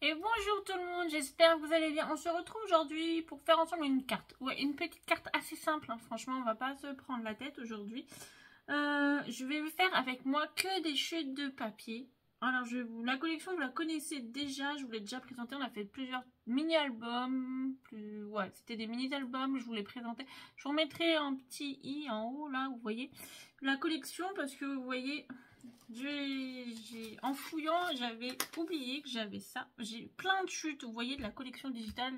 Et bonjour tout le monde, j'espère que vous allez bien. On se retrouve aujourd'hui pour faire ensemble une carte. Ouais, une petite carte assez simple, hein. Franchement, on va pas se prendre la tête aujourd'hui. Je vais faire avec moi que des chutes de papier. Alors, la collection, vous la connaissez déjà, je vous l'ai déjà présentée. On a fait plusieurs mini-albums. Ouais, c'était des mini-albums, je vous l'ai présenté. Je vous remettrai un petit i en haut, là, vous voyez. La collection, parce que vous voyez... En fouillant, j'avais oublié que j'avais ça. J'ai plein de chutes, vous voyez, de la collection digitale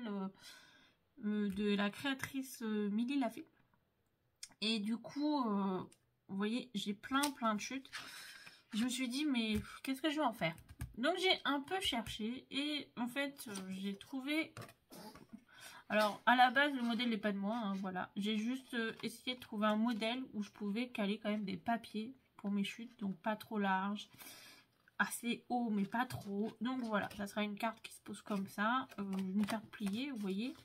de la créatrice Milly Lafay. Et du coup, vous voyez, j'ai plein de chutes. Je me suis dit, mais qu'est-ce que je vais en faire? Donc j'ai un peu cherché et en fait, j'ai trouvé... Alors, à la base, le modèle n'est pas de moi, hein, voilà. J'ai juste essayé de trouver un modèle où je pouvais caler quand même des papiers pour mes chutes, donc pas trop large, assez haut mais pas trop. Donc voilà, ça sera une carte qui se pose comme ça, une carte pliée, vous voyez.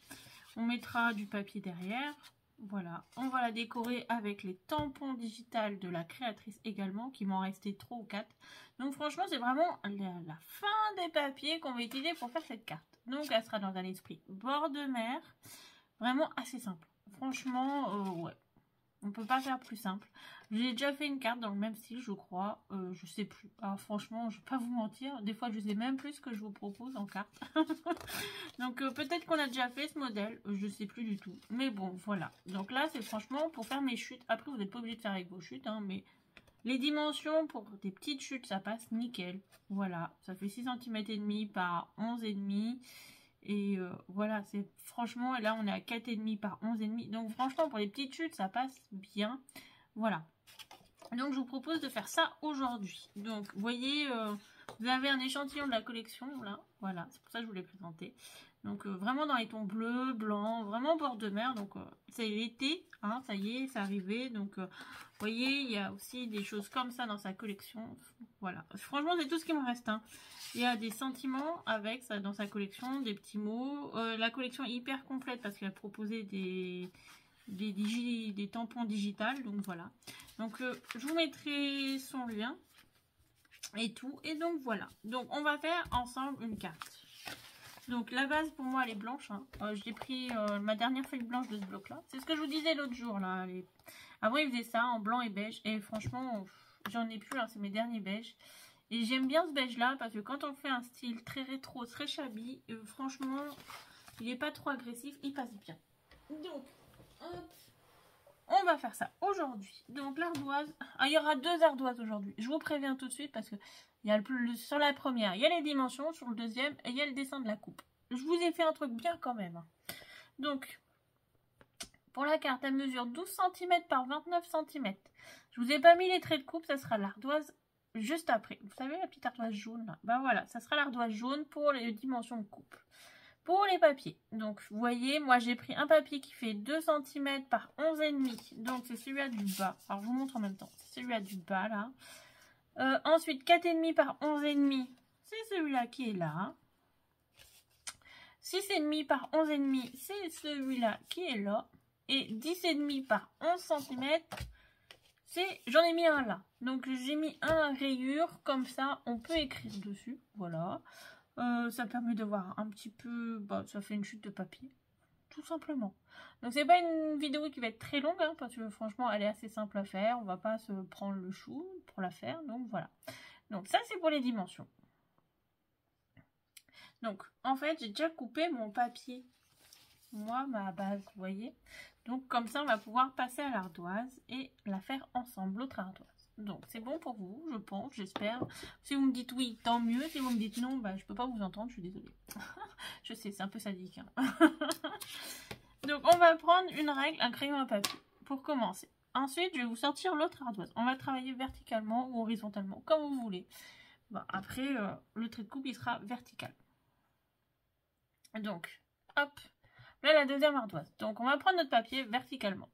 On mettra du papier derrière, voilà. On va la décorer avec les tampons digitales de la créatrice également, qui m'en restait 3 ou 4. Donc franchement, c'est vraiment la fin des papiers qu'on va utiliser pour faire cette carte. Donc elle sera dans un esprit bord de mer, vraiment assez simple. Franchement, ouais. On peut pas faire plus simple. J'ai déjà fait une carte dans le même style, je crois. Je sais plus. Alors franchement, je vais pas vous mentir. Des fois, je sais même plus ce que je vous propose en carte. Donc peut-être qu'on a déjà fait ce modèle. Je sais plus du tout. Mais bon, voilà. Donc là, c'est franchement pour faire mes chutes. Après, vous n'êtes pas obligé de faire avec vos chutes. Hein, mais les dimensions pour des petites chutes, ça passe nickel. Voilà. Ça fait 6 cm et demi par 11,5 cm. Et voilà, c'est franchement, là on est à 4,5 par 11,5. Donc franchement, pour les petites chutes, ça passe bien. Voilà. Donc je vous propose de faire ça aujourd'hui. Donc vous voyez, vous avez un échantillon de la collection là. Voilà, c'est pour ça que je vous l'ai présenté. Donc vraiment dans les tons bleus, blancs, vraiment bord de mer. Donc c'est l'été, hein, ça y est, c'est arrivé. Donc vous voyez, il y a aussi des choses comme ça dans sa collection. Voilà, franchement c'est tout ce qui me reste. Hein. Il y a des sentiments avec ça dans sa collection, des petits mots. La collection est hyper complète parce qu'elle a proposé des tampons digitales. Donc voilà. Donc je vous mettrai son lien et tout. Et donc voilà. Donc on va faire ensemble une carte. Donc la base pour moi elle est blanche. Hein. J'ai pris ma dernière feuille blanche de ce bloc là. C'est ce que je vous disais l'autre jour là. Avant ils faisaient ça en blanc et beige. Et franchement j'en ai plus. Hein, c'est mes derniers beiges. Et j'aime bien ce beige là parce que quand on fait un style très rétro, très shabby, franchement, il n'est pas trop agressif, il passe bien. Donc, hop, on va faire ça aujourd'hui. Donc l'ardoise, il y aura 2 ardoises aujourd'hui. Je vous préviens tout de suite parce que il y a sur la première, il y a les dimensions, sur le deuxième, et il y a le dessin de la coupe. Je vous ai fait un truc bien quand même. Donc, pour la carte, elle mesure 12 cm par 29 cm. Je vous ai pas mis les traits de coupe, ça sera l'ardoise juste après. Vous savez la petite ardoise jaune là? Ben voilà, ça sera l'ardoise jaune pour les dimensions de coupe. Pour les papiers, donc vous voyez, moi j'ai pris un papier qui fait 2 cm par 11,5 cm. Donc c'est celui-là du bas. Alors je vous montre en même temps. C'est celui-là du bas là. Ensuite 4,5 par 11,5 cm. C'est celui-là qui est là. 6,5 par 11,5 cm. C'est celui-là qui est là. Et 10,5 par 11 cm. J'en ai mis un là. Donc j'ai mis un rayure, comme ça on peut écrire dessus, voilà. Ça permet de voir un petit peu, bah, ça fait une chute de papier, tout simplement. Donc c'est pas une vidéo qui va être très longue, hein, parce que franchement elle est assez simple à faire, on va pas se prendre le chou pour la faire, donc voilà. Donc ça c'est pour les dimensions. Donc en fait j'ai déjà coupé mon papier, moi ma base, vous voyez. Donc comme ça on va pouvoir passer à l'ardoise et la faire ensemble, l'autre ardoise. Donc c'est bon pour vous, je pense, j'espère. Si vous me dites oui, tant mieux. Si vous me dites non, bah, je peux pas vous entendre, je suis désolée. Je sais, c'est un peu sadique. Hein. Donc on va prendre une règle, un crayon à papier pour commencer. Ensuite, je vais vous sortir l'autre ardoise. On va travailler verticalement ou horizontalement, comme vous voulez. Bon, après, le trait de coupe, il sera vertical. Donc, hop. Là, la deuxième ardoise. Donc, on va prendre notre papier verticalement.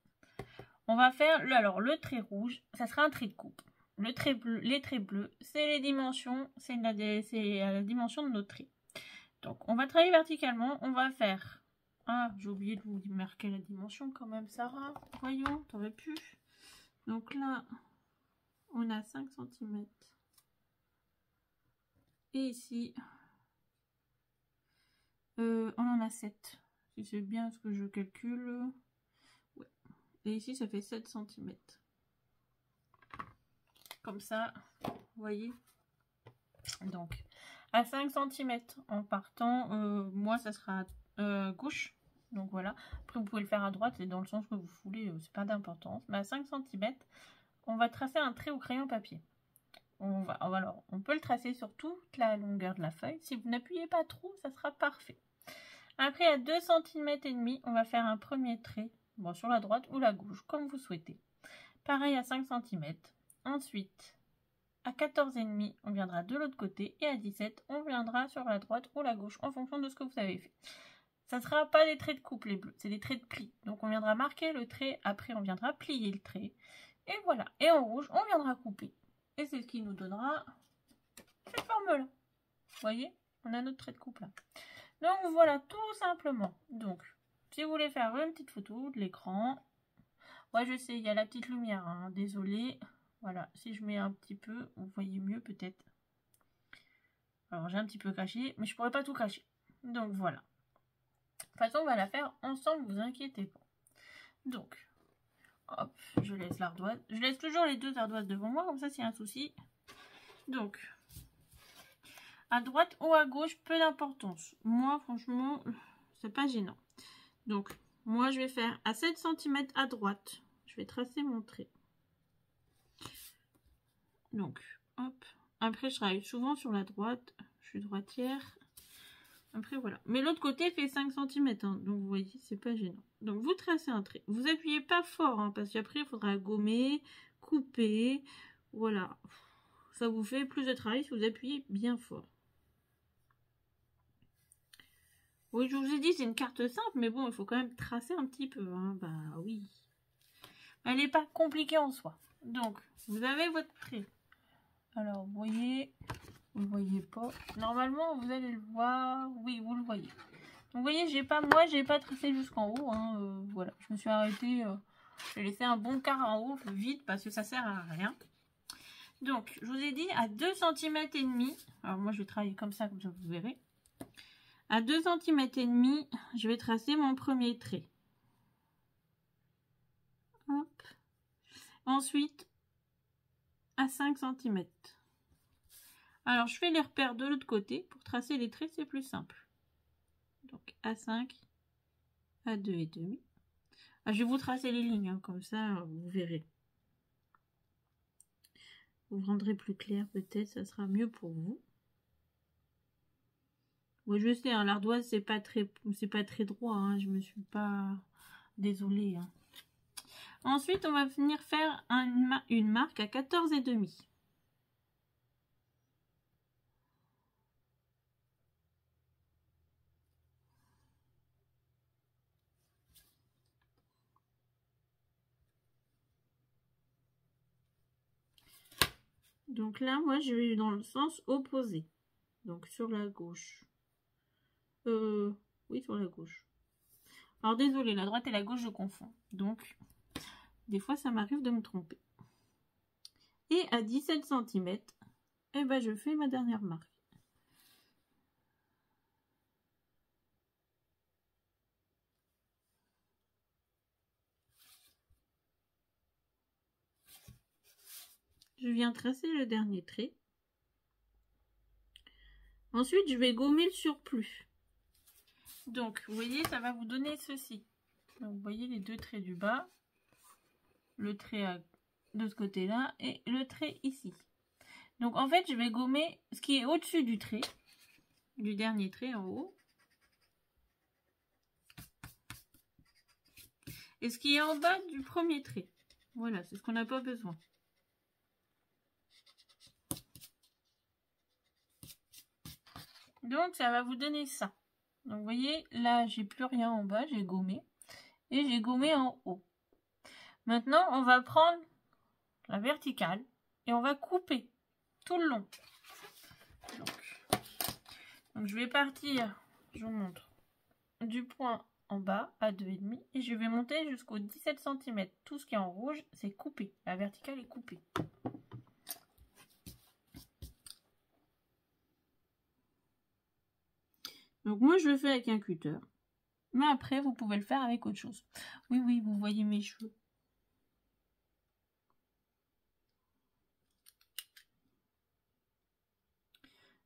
On va faire, le trait rouge, ça sera un trait de coupe. Le trait bleu, les traits bleus, c'est les dimensions, c'est la dimension de notre trait. Donc, on va travailler verticalement. On va faire... Ah, j'ai oublié de vous marquer la dimension quand même, Sarah. Voyons, t'aurais pu. Donc là, on a 5 cm. Et ici, On en a 7. Si c'est bien ce que je calcule. Ouais. Et ici, ça fait 7 cm. Comme ça, vous voyez. Donc, à 5 cm en partant, moi, ça sera gauche. Donc voilà. Après, vous pouvez le faire à droite, c'est dans le sens que vous voulez, c'est pas d'importance. Mais à 5 cm, on va tracer un trait au crayon papier. Alors, on peut le tracer sur toute la longueur de la feuille. Si vous n'appuyez pas trop, ça sera parfait. Après, à 2 cm et demi, on va faire un premier trait, bon, sur la droite ou la gauche, comme vous souhaitez. Pareil à 5 cm. Ensuite, à 14,5, on viendra de l'autre côté. Et à 17, on viendra sur la droite ou la gauche, en fonction de ce que vous avez fait. Ça ne sera pas des traits de coupe, les bleus, c'est des traits de pli. Donc, on viendra marquer le trait, après, on viendra plier le trait. Et voilà. Et en rouge, on viendra couper. Et c'est ce qui nous donnera cette forme-là. Vous voyez, on a notre trait de coupe là. Donc voilà, tout simplement. Donc, si vous voulez faire une petite photo de l'écran, ouais, je sais, il y a la petite lumière, hein, désolé. Voilà, si je mets un petit peu, vous voyez mieux peut-être. Alors, j'ai un petit peu caché, mais je pourrais pas tout cacher. Donc voilà. De toute façon, on va la faire ensemble, vous inquiétez pas. Donc, hop, je laisse l'ardoise. Je laisse toujours les deux ardoises devant moi, comme ça, s'il y a un souci. Donc, à droite ou à gauche, peu d'importance. Moi, franchement, c'est pas gênant. Donc, moi, je vais faire à 7 cm à droite. Je vais tracer mon trait. Donc, hop. Après, je travaille souvent sur la droite. Je suis droitière. Après, voilà. Mais l'autre côté fait 5 cm. Hein. Donc, vous voyez, c'est pas gênant. Donc, vous tracez un trait. Vous appuyez pas fort, hein, parce qu'après, il faudra gommer, couper. Voilà. Ça vous fait plus de travail si vous appuyez bien fort. Oui, je vous ai dit, c'est une carte simple, mais bon, il faut quand même tracer un petit peu. Hein. Bah oui. Elle n'est pas compliquée en soi. Donc, vous avez votre trait. Alors, vous voyez, vous le voyez pas. Normalement, vous allez le voir. Oui, vous le voyez. Donc, vous voyez, moi, j'ai pas tracé jusqu'en haut. Hein. Voilà, je me suis arrêtée. J'ai laissé un bon quart en haut, vite, parce que ça sert à rien. Donc, je vous ai dit, à 2 cm et demi. Alors, moi, je vais travailler comme ça vous verrez. À 2 cm et demi, je vais tracer mon premier trait. Hop. Ensuite, à 5 cm. Alors, je fais les repères de l'autre côté. Pour tracer les traits, c'est plus simple. Donc, à 5, à 2 et demi. Ah, je vais vous tracer les lignes, hein, comme ça, vous verrez. Vous rendrez plus clair, peut-être, ça sera mieux pour vous. Moi, je sais, hein, l'ardoise, c'est pas très droit. Hein, je me suis pas désolée. Hein. Ensuite, on va venir faire une marque à 14 et demi. Donc là, moi, je vais dans le sens opposé. Donc sur la gauche. Oui, sur la gauche. Alors, désolé, la droite et la gauche, je confonds. Donc, des fois, ça m'arrive de me tromper. Et à 17 cm, eh ben, je fais ma dernière marque. Je viens tracer le dernier trait. Ensuite, je vais gommer le surplus. Donc, vous voyez, ça va vous donner ceci. Donc, vous voyez les deux traits du bas. Le trait de ce côté-là et le trait ici. Donc, en fait, je vais gommer ce qui est au-dessus du trait. Du dernier trait en haut. Et ce qui est en bas du premier trait. Voilà, c'est ce qu'on n'a pas besoin. Donc, ça va vous donner ça. Donc, vous voyez, là, j'ai plus rien en bas, j'ai gommé. Et j'ai gommé en haut. Maintenant, on va prendre la verticale et on va couper tout le long. Donc je vais partir, je vous montre, du point en bas à 2,5 et je vais monter jusqu'au 17 cm. Tout ce qui est en rouge, c'est coupé. La verticale est coupée. Donc moi, je le fais avec un cutter. Mais après, vous pouvez le faire avec autre chose. Oui, oui, vous voyez mes cheveux.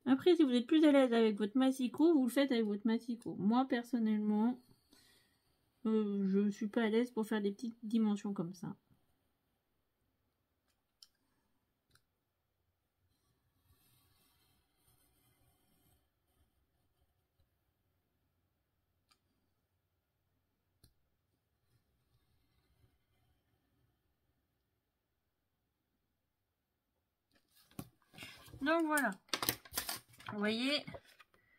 Après, si vous êtes plus à l'aise avec votre massicot, vous le faites avec votre massicot. Moi, personnellement, je ne suis pas à l'aise pour faire des petites dimensions comme ça. Donc voilà. Vous voyez,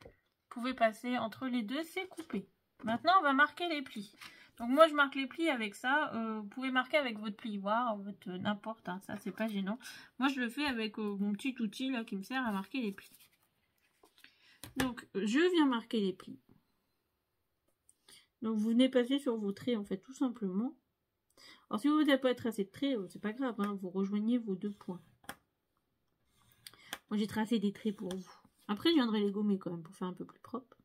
vous pouvez passer entre les deux, c'est coupé. Maintenant, on va marquer les plis. Donc moi, je marque les plis avec ça. Vous pouvez marquer avec votre plioir, votre n'importe, hein, ça, c'est pas gênant. Moi, je le fais avec mon petit outil là qui me sert à marquer les plis. Donc, je viens marquer les plis. Donc, vous venez passer sur vos traits, en fait, tout simplement. Alors, si vous n'avez pas tracé de traits, c'est pas grave, hein, vous rejoignez vos deux points. Moi, j'ai tracé des traits pour vous. Après, je viendrai les gommer quand même pour faire un peu plus propre.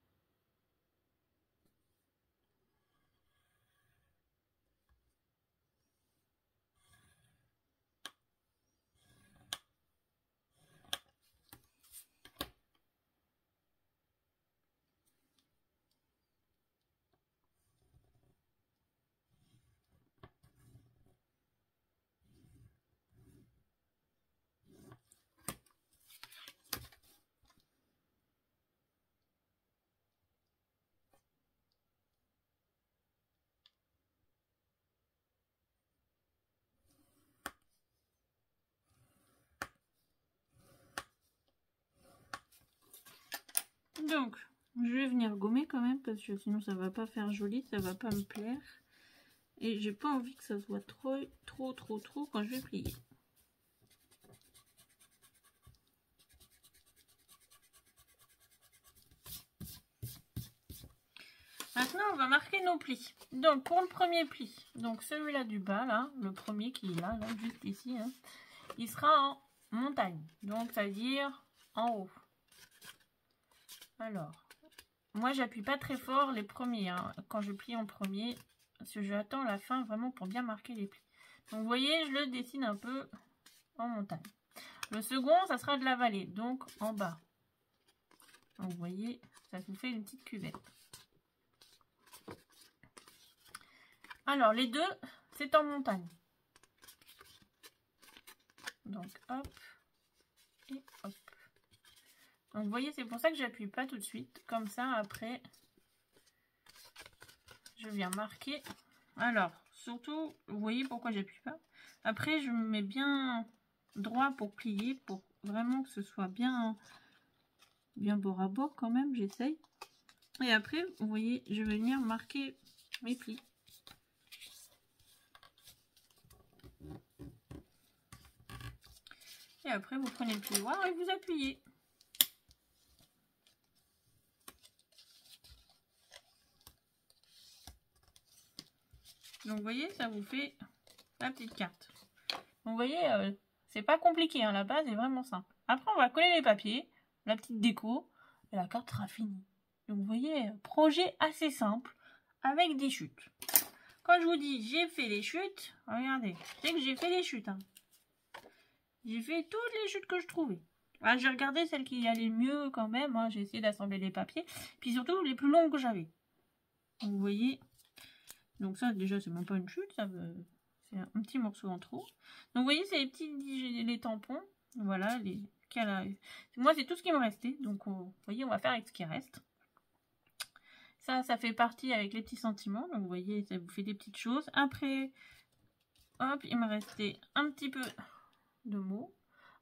Donc, je vais venir gommer quand même parce que sinon ça va pas faire joli, ça va pas me plaire. Et j'ai pas envie que ça soit trop quand je vais plier. Maintenant, on va marquer nos plis. Donc, pour le premier pli, donc celui-là du bas, là, le premier qui est là juste ici, hein, il sera en montagne. Donc, c'est-à-dire en haut. Alors, moi, j'appuie pas très fort les premiers, hein, quand je plie en premier, parce que j'attends la fin vraiment pour bien marquer les plis. Donc, vous voyez, je le dessine un peu en montagne. Le second, ça sera de la vallée, donc en bas. Donc, vous voyez, ça vous fait une petite cuvette. Alors, les deux, c'est en montagne. Donc, hop, et hop. Donc, vous voyez, c'est pour ça que j'appuie pas tout de suite. Comme ça, après, je viens marquer. Alors, surtout, vous voyez pourquoi j'appuie pas. Après, je me mets bien droit pour plier, pour vraiment que ce soit bien bord à bord quand même, j'essaye. Et après, vous voyez, je vais venir marquer mes plis. Et après, vous prenez le plioir et vous appuyez. Donc, vous voyez, ça vous fait la petite carte. Donc, vous voyez, c'est pas compliqué, hein, la base est vraiment simple. Après, on va coller les papiers, la petite déco, et la carte sera finie. Donc, vous voyez, projet assez simple, avec des chutes. Quand je vous dis j'ai fait les chutes, regardez, c'est que j'ai fait les chutes. Hein. J'ai fait toutes les chutes que je trouvais. Ah, j'ai regardé celles qui allaient mieux quand même, hein. J'ai essayé d'assembler les papiers, puis surtout les plus longues que j'avais. Vous voyez, donc ça déjà c'est même pas une chute, ça c'est un petit morceau en trop. Donc vous voyez, c'est les petits les tampons, voilà, moi c'est tout ce qui me restait, donc vous voyez, on va faire avec ce qui reste. Ça fait partie avec les petits sentiments, donc vous voyez, ça vous fait des petites choses. Après, hop, il me restait un petit peu de mots.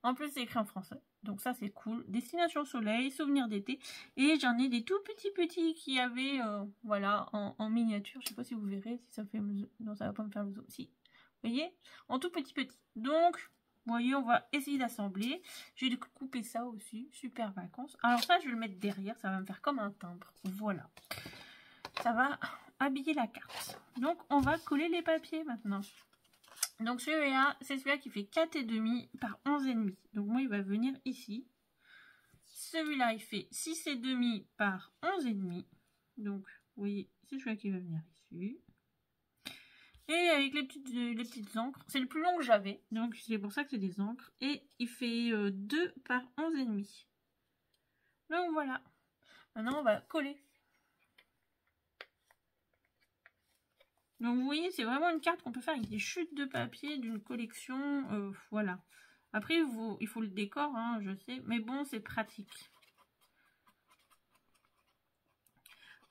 En plus, c'est écrit en français, donc ça c'est cool. Destination soleil, souvenir d'été, et j'en ai des tout petits qui avaient, voilà, en miniature. Je sais pas si vous verrez, si ça fait, non, ça va pas me faire le zoom. Si, vous voyez, en tout petit. Donc, vous voyez, on va essayer d'assembler. Je vais couper ça aussi, super vacances. Alors ça, je vais le mettre derrière, ça va me faire comme un timbre. Voilà, ça va habiller la carte. Donc, on va coller les papiers maintenant. Donc celui-là, c'est celui-là qui fait 4,5 par 11,5. Donc moi, il va venir ici. Celui-là, il fait 6,5 par 11,5. Donc, vous voyez, c'est celui-là qui va venir ici. Et avec les petites encres, c'est le plus long que j'avais, donc c'est pour ça que c'est des encres. Et il fait 2 par 11,5. Donc voilà. Maintenant, on va coller. Donc vous voyez, c'est vraiment une carte qu'on peut faire avec des chutes de papier d'une collection. Voilà. Après, il faut le décor, hein, je sais. Mais bon, c'est pratique.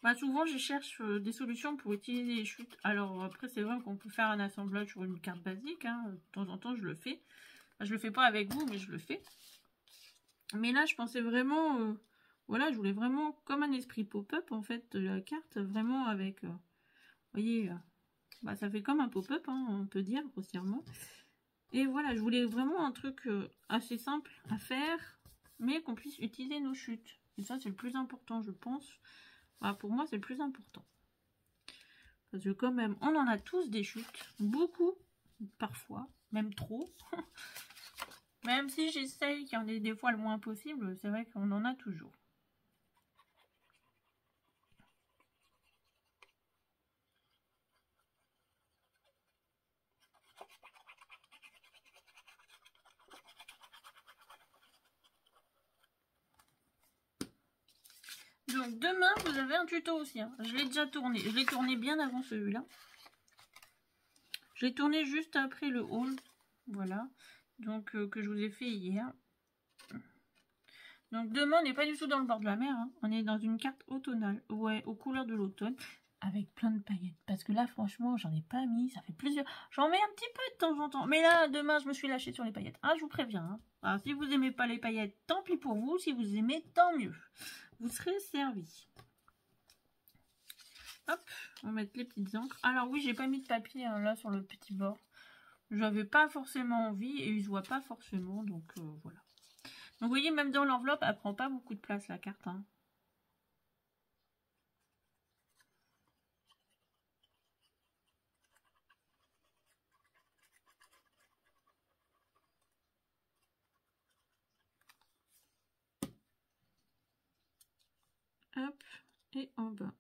Bah, souvent, je cherche des solutions pour utiliser les chutes. Alors, après, c'est vrai qu'on peut faire un assemblage sur une carte basique. Hein. De temps en temps, je le fais. Enfin, je le fais pas avec vous, mais je le fais. Mais là, je pensais vraiment... voilà, je voulais vraiment comme un esprit pop-up, en fait, de la carte. Vraiment avec... vous voyez, bah, ça fait comme un pop-up, hein, on peut dire, grossièrement. Et voilà, je voulais vraiment un truc assez simple à faire, mais qu'on puisse utiliser nos chutes. Et ça, c'est le plus important, je pense. Bah, pour moi, c'est le plus important. Parce que quand même, on en a tous des chutes. Beaucoup, parfois, même trop. Même si j'essaye qu'il y en ait des fois le moins possible, c'est vrai qu'on en a toujours. Donc demain, vous avez un tuto aussi. Hein. Je l'ai déjà tourné. Je l'ai tourné bien avant celui-là. Je l'ai tourné juste après le haul. Voilà. Donc que je vous ai fait hier. Donc demain, on n'est pas du tout dans le bord de la mer. Hein. On est dans une carte automnale. Ouais, aux couleurs de l'automne. Avec plein de paillettes. Parce que là, franchement, j'en ai pas mis. Ça fait plusieurs... J'en mets un petit peu de temps en temps. Mais là, demain, je me suis lâchée sur les paillettes. Ah, je vous préviens. Hein. Alors, si vous aimez pas les paillettes, tant pis pour vous. Si vous aimez, tant mieux. Vous serez servi. Hop, on va mettre les petites encres. Alors oui, j'ai pas mis de papier hein, là sur le petit bord. J'avais pas forcément envie et il se voit pas forcément. Donc voilà. Donc vous voyez, même dans l'enveloppe, elle prend pas beaucoup de place la carte. Hein. Hop, et en bas.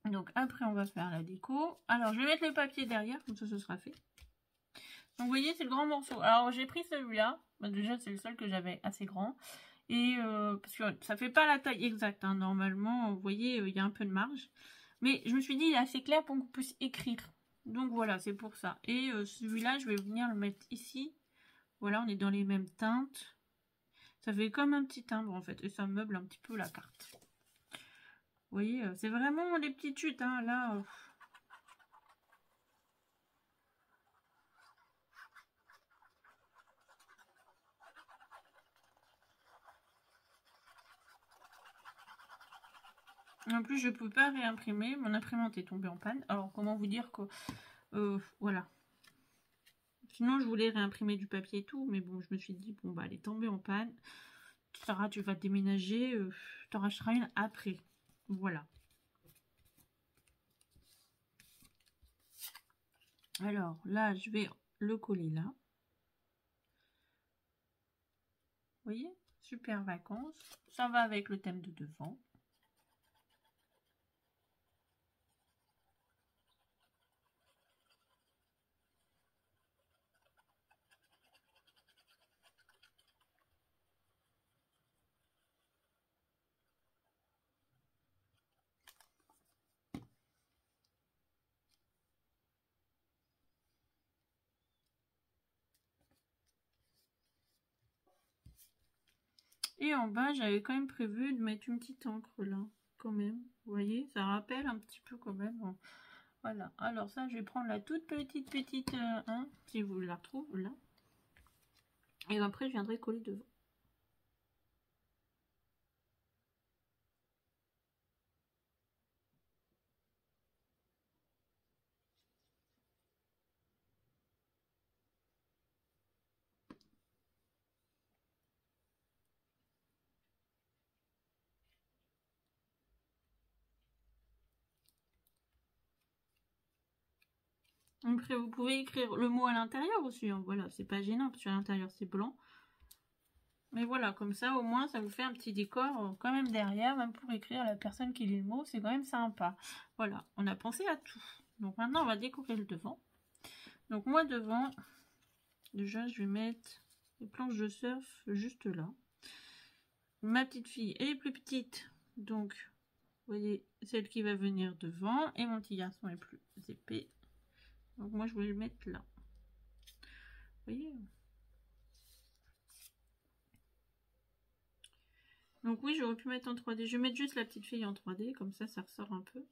Donc après, on va faire la déco. Alors, je vais mettre le papier derrière, comme ça, ce sera fait. Donc, vous voyez, c'est le grand morceau. Alors, j'ai pris celui-là. Bah, déjà, c'est le seul que j'avais assez grand. Et parce que ça fait pas la taille exacte. Hein. Normalement, vous voyez, il y a un peu de marge. Mais je me suis dit, il est assez clair pour qu'on puisse écrire. Donc voilà, c'est pour ça. Et celui-là, je vais venir le mettre ici. Voilà, on est dans les mêmes teintes. Ça fait comme un petit timbre en fait. Et ça meuble un petit peu la carte. Vous voyez, c'est vraiment des petites chutes. Hein, là, En plus, je peux pas réimprimer. Mon imprimante est tombée en panne. Alors, comment vous dire que... voilà. Sinon, je voulais réimprimer du papier et tout. Mais bon, je me suis dit, bon, bah, elle est tombée en panne. Sarah, tu vas déménager. Tu en rachèteras une après. Voilà. Alors, là, je vais le coller là. Vous voyez? Super vacances. Ça va avec le thème de devant. Et en bas, j'avais quand même prévu de mettre une petite encre là, quand même. Vous voyez, ça rappelle un petit peu quand même. Voilà. Alors ça, je vais prendre la toute petite, hein, si vous la retrouvez là. Et après, je viendrai coller devant. Après, vous pouvez écrire le mot à l'intérieur aussi, hein. Voilà, c'est pas gênant, parce qu'à l'intérieur, c'est blanc. Mais voilà, comme ça, au moins, ça vous fait un petit décor quand même derrière, même pour écrire à la personne qui lit le mot, c'est quand même sympa. Voilà, on a pensé à tout. Donc maintenant, on va décorer le devant. Donc moi, devant, déjà, je vais mettre les planches de surf juste là. Ma petite fille, elle est plus petite, donc, vous voyez, celle qui va venir devant, et mon petit garçon est plus épais. Donc moi, je vais le mettre là. Vous voyez ? Donc oui, j'aurais pu mettre en 3D. Je vais mettre juste la petite fille en 3D, comme ça ressort un peu.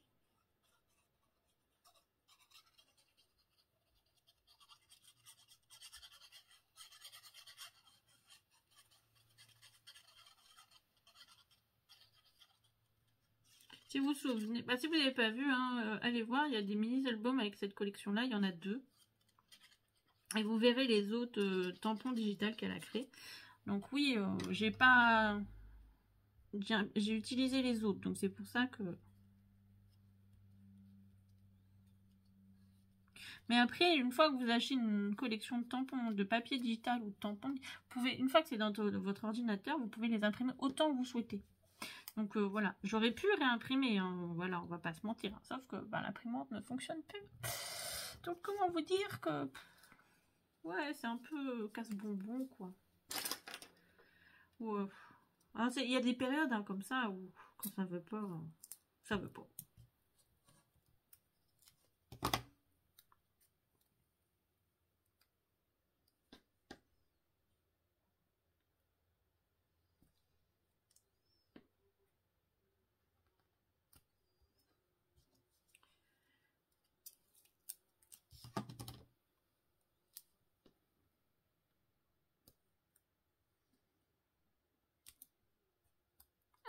Si vous vous souvenez, si vous n'avez pas vu, hein, allez voir, il y a des mini-albums avec cette collection-là, il y en a 2. Et vous verrez les autres tampons digitales qu'elle a créés. Donc oui, j'ai utilisé les autres, donc c'est pour ça que... Mais après, une fois que vous achetez une collection de tampons, de papier digital ou de tampons, vous pouvez, une fois que c'est dans votre ordinateur, vous pouvez les imprimer autant que vous souhaitez. Donc voilà, j'aurais pu réimprimer, hein, voilà, on va pas se mentir, hein, sauf que l'imprimante ne fonctionne plus. Donc comment vous dire que... Ouais, c'est un peu casse-bonbon, quoi. Ouais. Il y a des périodes hein, comme ça où quand ça veut pas, ça veut pas.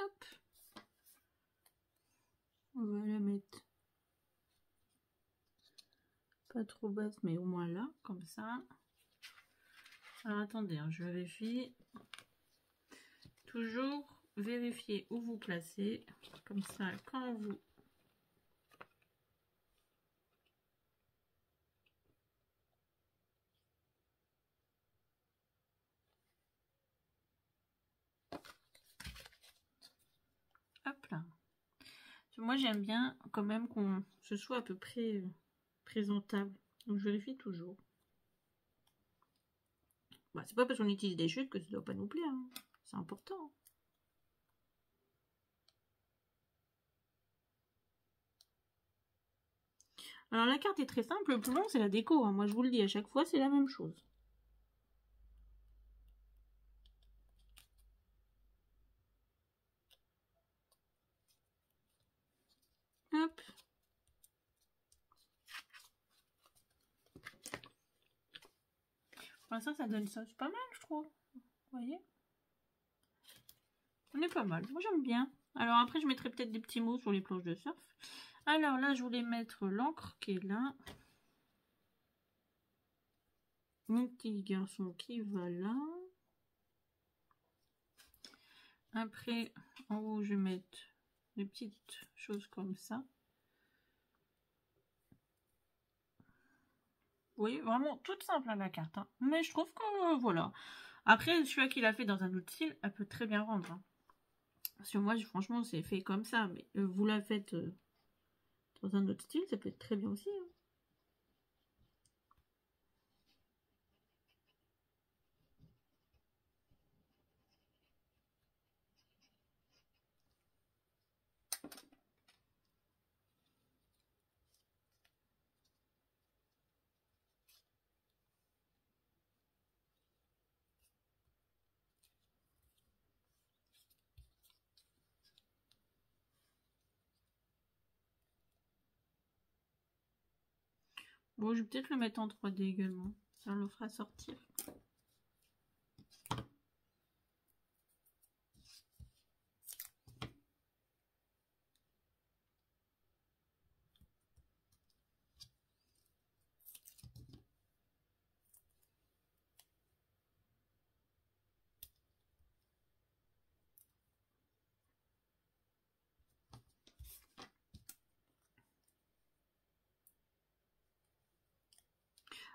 Hop. On va la mettre pas trop basse, mais au moins là, comme ça. Alors attendez, hein, je vérifie. Toujours vérifier où vous placez. Comme ça, quand vous... Hop là. Moi, j'aime bien quand même qu'on ce soit à peu près présentable. Donc, je vérifie toujours. C'est pas parce qu'on utilise des chutes que ça doit pas nous plaire. Hein. C'est important. Alors, la carte est très simple. Le plus long, c'est la déco. Hein. Moi, je vous le dis, à chaque fois, c'est la même chose. Hop. Pour l'instant, ça donne ça. C'est pas mal, je trouve. Vous voyez? On est pas mal. Moi, j'aime bien. Alors, après, je mettrai peut-être des petits mots sur les planches de surf. Alors là, je voulais mettre l'encre qui est là. Mon petit garçon qui va là. Après, en haut, je vais mettre des petites choses comme ça. Vous voyez, vraiment toute simple à la carte. Hein. Mais je trouve que, voilà. Après, celui-là qui l'a fait dans un autre style, elle peut très bien rendre. Hein. Parce que moi, franchement, c'est fait comme ça. Mais vous la faites dans un autre style, ça peut être très bien aussi. Hein. Bon, je vais peut-être le mettre en 3D également. Ça le fera sortir.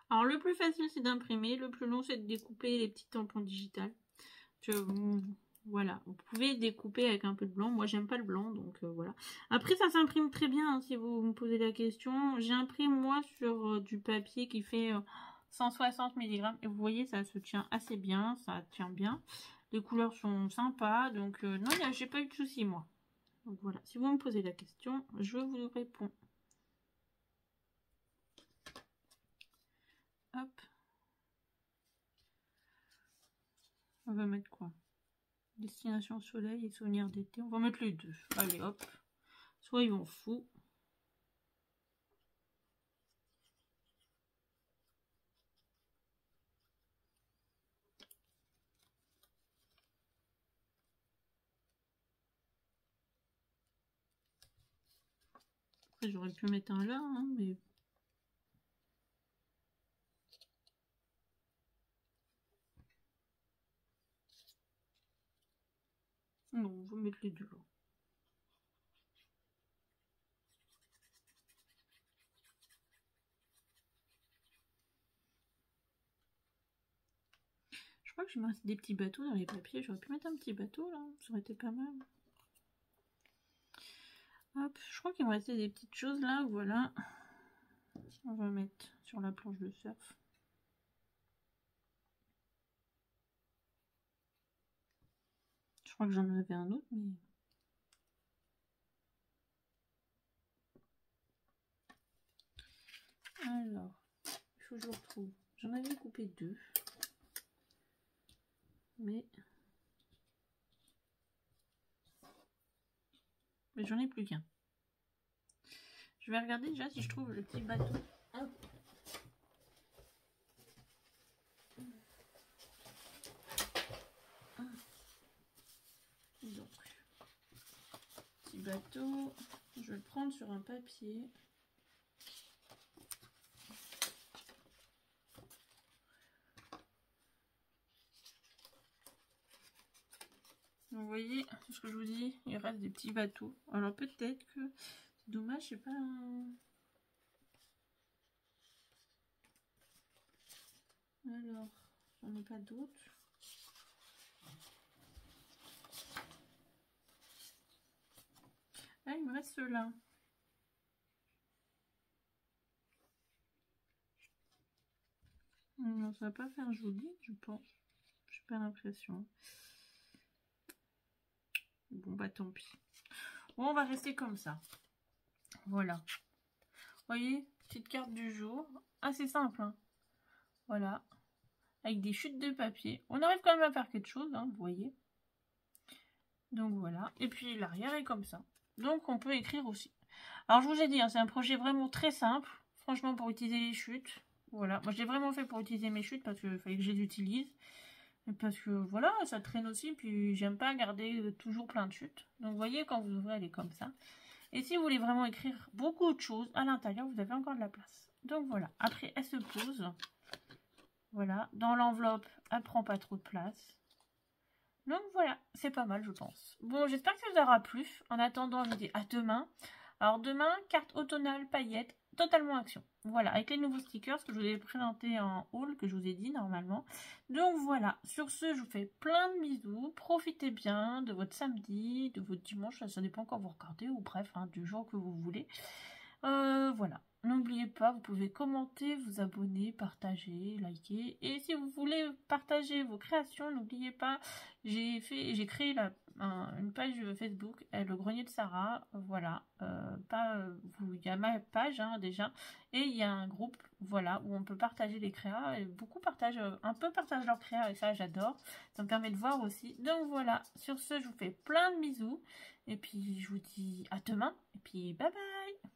Alors, le plus facile, c'est d'imprimer. Le plus long, c'est de découper les petits tampons digitales. Voilà, vous pouvez découper avec un peu de blanc. Moi, j'aime pas le blanc, donc voilà. Après, ça s'imprime très bien, hein, si vous me posez la question. J'imprime, moi, sur du papier qui fait 160 mg. Et vous voyez, ça se tient assez bien, ça tient bien. Les couleurs sont sympas, donc non, j'ai pas eu de soucis, moi. Donc voilà, si vous me posez la question, je vous réponds. Hop. On va mettre quoi? Destination soleil et souvenirs d'été. On va mettre les deux. Allez, hop. Soyons fous. Après, j'aurais pu mettre un là, hein, mais... Non, on va mettre les deux là. Je crois que je me reste des petits bateaux dans les papiers. J'aurais pu mettre un petit bateau là, ça aurait été pas mal. Hop, je crois qu'il me restait des petites choses là, voilà. On va mettre sur la planche de surf. Je crois que j'en avais un autre, mais... Alors, il faut que je retrouve. J'en avais coupé deux. Mais j'en ai plus qu'un. Je vais regarder déjà si je trouve le petit bateau. Hop. Donc, petit bateau. Je vais le prendre sur un papier. Vous voyez, c'est ce que je vous dis, il reste des petits bateaux. Alors peut-être que c'est dommage, je sais pas. Alors, j'en ai pas d'autres. Ah, il me reste ceux-là. Non, ça va pas faire joli, je pense. J'ai pas l'impression. Bon, bah tant pis. Bon, on va rester comme ça. Voilà. Vous voyez, petite carte du jour. Assez simple, hein. Voilà. Avec des chutes de papier. On arrive quand même à faire quelque chose, hein, vous voyez. Donc voilà. Et puis l'arrière est comme ça. Donc on peut écrire aussi. Alors je vous ai dit, hein, c'est un projet vraiment très simple. Franchement, pour utiliser les chutes. Voilà. Moi, j'ai vraiment fait pour utiliser mes chutes parce qu'il fallait que je les utilise. Parce que voilà, ça traîne aussi, puis j'aime pas garder toujours plein de chutes. Donc vous voyez, quand vous ouvrez, elle est comme ça. Et si vous voulez vraiment écrire beaucoup de choses, à l'intérieur, vous avez encore de la place. Donc voilà, après elle se pose. Voilà, dans l'enveloppe, elle prend pas trop de place. Donc voilà, c'est pas mal je pense. Bon, j'espère que ça vous aura plu. En attendant, je vous dis à demain. Alors demain, carte automnale paillettes, totalement action. Voilà, avec les nouveaux stickers que je vous ai présentés en haul, que je vous ai dit normalement. Donc voilà, sur ce, je vous fais plein de bisous. Profitez bien de votre samedi, de votre dimanche, ça dépend quand vous regardez, ou bref, hein, du jour que vous voulez. Voilà, n'oubliez pas, vous pouvez commenter, vous abonner, partager, liker. Et si vous voulez partager vos créations, n'oubliez pas, j'ai créé une page Facebook, le grenier de Sarah. Voilà, il y a ma page hein, déjà, et il y a un groupe, voilà, où on peut partager les créas. Et beaucoup partagent, un peu partagent leurs créas, et ça j'adore. Ça me permet de voir aussi. Donc voilà, sur ce, je vous fais plein de bisous. Et puis je vous dis à demain. Et puis bye bye.